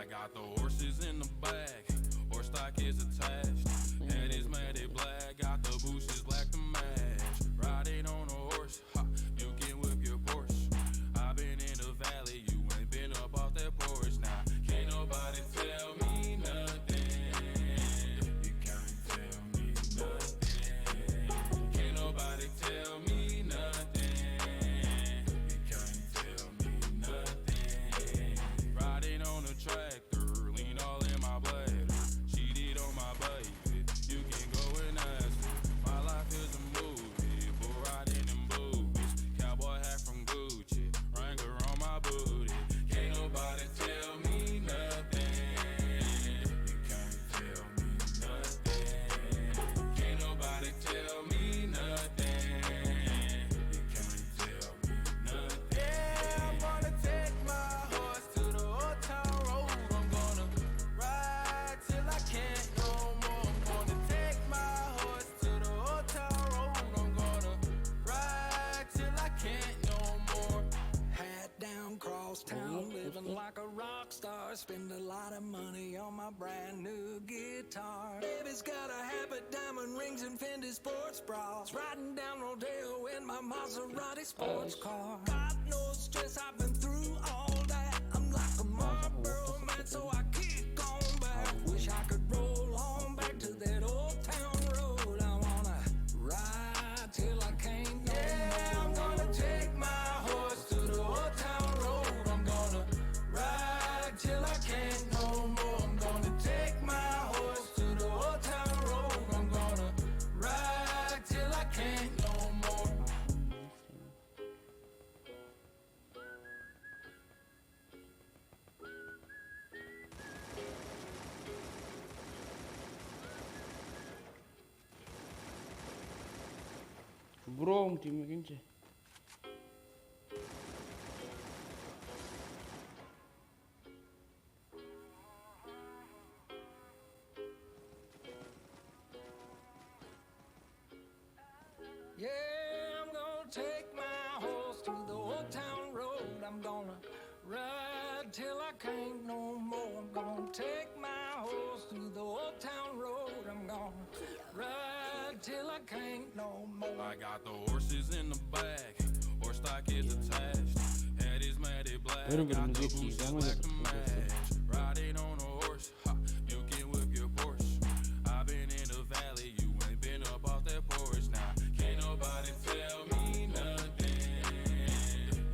I got the horses in the back, horse stock is attached. Head is matted black, got the bushes black to match. Riding on a horse, ha, you can whip your Porsche. I been in the valley, you ain't been up off that porch. Now, can't nobody tell me nothing. You can't tell me nothing. Can't nobody tell me nothing. You can't tell me nothing. Riding on a tractor, lean all in my bladder. Cheated on my baby, you can go and ask her. My life is a movie, bull riding in boobies. Cowboy hat from Gucci, Wrangler on my booty. Can't nobody tell me nothing. You can't tell me nothing. Can't nobody tell me nothing. You can't tell me nothing. Yeah, I'm gonna take my horse to the old town road. I'm gonna ride till I can't no more. I'm gonna take my horse to the old town road. I'm gonna ride till I can't no more. Hat down, cross town, living like a rock star. Spend a lot of money on my brand new guitar. Baby's got a habit, diamond rings and Fendi sports bras. Riding down Rodeo in my Maserati sports car. Got no stress, I've been through all that. I'm like a Marlboro man, so I keep going back. Wish I could roll on back to that old town road. I wanna ride till I can't no Yeah, I'm gonna take my horse to the old town road. I'm gonna ride till I can't no more. I'm gonna take my horse to the old town road. I'm gonna ride till I can't no more. Bro, tim kince. Yeah, I'm gonna take my horse to the old town road. I'm gonna ride till I can't no more. I'm gonna take my horse to the old town road. I'm gonna ride till I can't no more. I got the horses in the back, horse stock is attached. Head is matted black, Bölüm got the geçeyim, bushes devam black to edelim. match. Riding on a horse, ha, you can whip your Porsche. I been in the valley, you ain't been up off that porch. Now, can't nobody tell me nothing.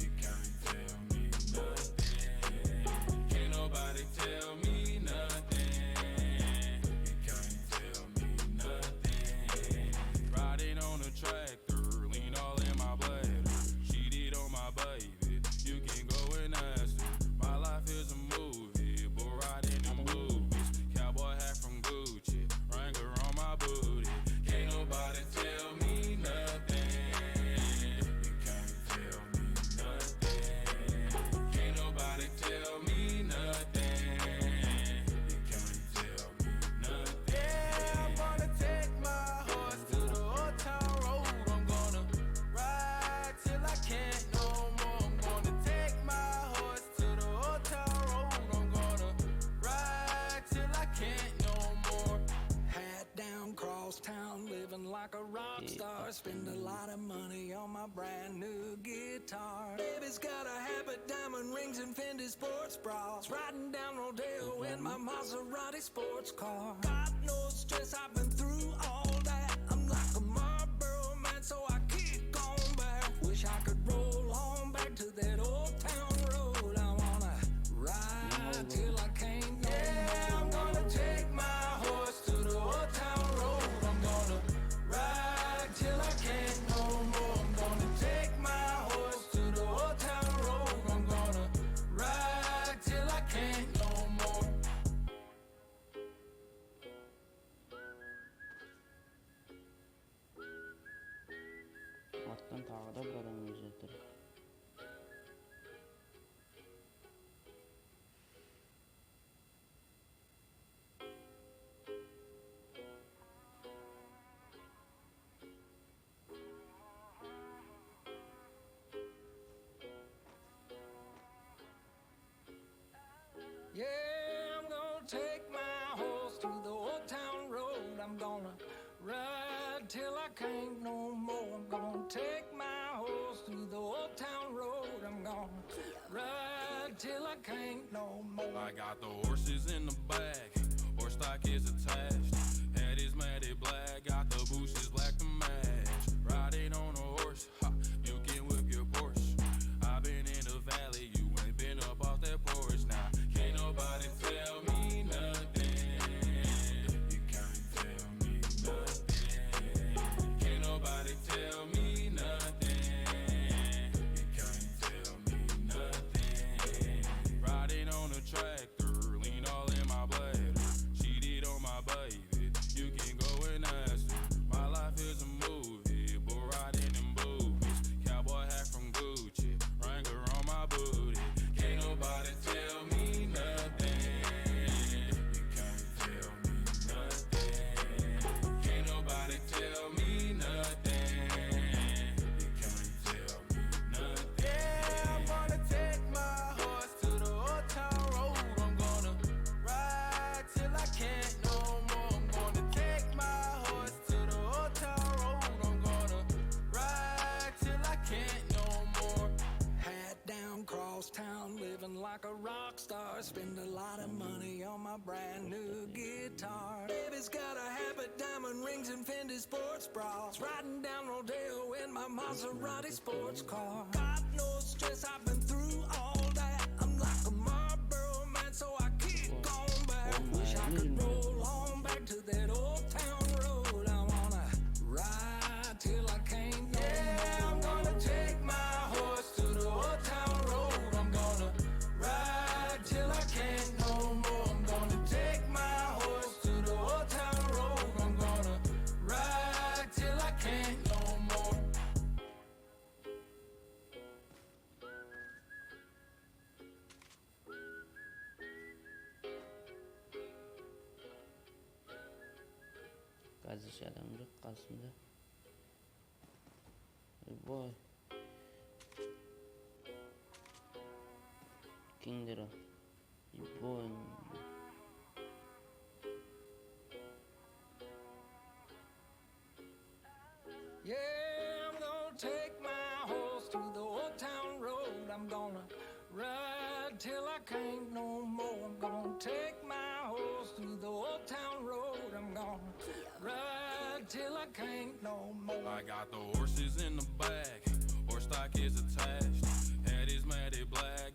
You can't tell me nothing. Can't nobody tell me nothing. You can't tell me nothing. Riding on a tractor, lean all in my bladder. Cheated on my baby, you can go and ask her. My life is a movie, bull riding in boobies. Cowboy hat from Gucci, Wrangler on my booty. Can't nobody tell me nothing. You can't tell me nothing. Can't nobody tell me nothing. You can't tell me nothing. Yeah, I'm gonna take my horse to the old town road. I'm gonna ride till I can't no more. I'm gonna take my horse to the old town road. I'm gonna ride till I can't no more. Hat down, cross town, living like a rock star. Spend a lot of money on my brand new guitar. Baby's got a habit, diamond rings and Fendi sports bras. Riding down Rodeo in my Maserati sports car. Got no stress, I've been through all that. I'm like a Marlboro man, so I keep going back. Wish I could roll on back to that old town road. I wanna ride till I can't no Yeah, I'm gonna take my horse to the old town road. I'm gonna ride till I can't no more. I'm gonna take my horse to the old town road. I'm gonna ride till I can't no more. Attan tағы да бір адам өліп жатыр. Yeah, I got the horses in the back, horse stock is attached. Head is matted black, got the bushes black to match. Riding on a horse, ha, you can whip your Porsche. I've been in the valley, you ain't been up off that porch. Now, can't nobody tell me nothing. You can't tell me nothing. Can't nobody tell me nothing. You can't tell me nothing. Riding on a tractor, lean all in my bladder. Cheated on my baby, you can go and ask her. My life is a movie, but riding in boobies. Cowboy hat from Gucci, Wrangler on my booty. Can't nobody tell me nothing. You can't tell me nothing. Can't nobody tell me nothing. You can't tell me nothing. Yeah, I'm gonna take my horse to the old town road. I'm gonna ride till I can't no more. I'm gonna take my horse to the old town road. I'm gonna ride till I can't no more. Hat down, cross town, living like a rock star. Spend a lot of money on my brand new guitar. Baby's got a habit, diamond rings and Fendi sports bras. Riding down Rodeo in my Maserati sports car. Got no stress, I've been through all that. I'm like a Marlboro man, so I keep going back. Wish I could roll on back to that old town road. I wanna ride till I can't no more. I'm gonna take my horse to the old town road. I'm gonna ride till I can't no more. I'm gonna take my horse to the old town road. I'm gonna ride till I can't no more. Gazış adam yok karşımda. Boy. Kimdir o? Boy. Yeah, I'm gonna take my horse to the old town road. I'm gonna ride till I can't no more. I'm gonna take my horse to the old town road. I'm gonna ride till I can't no more. I got the horses in the back, horse stock is attached. Head is matted black,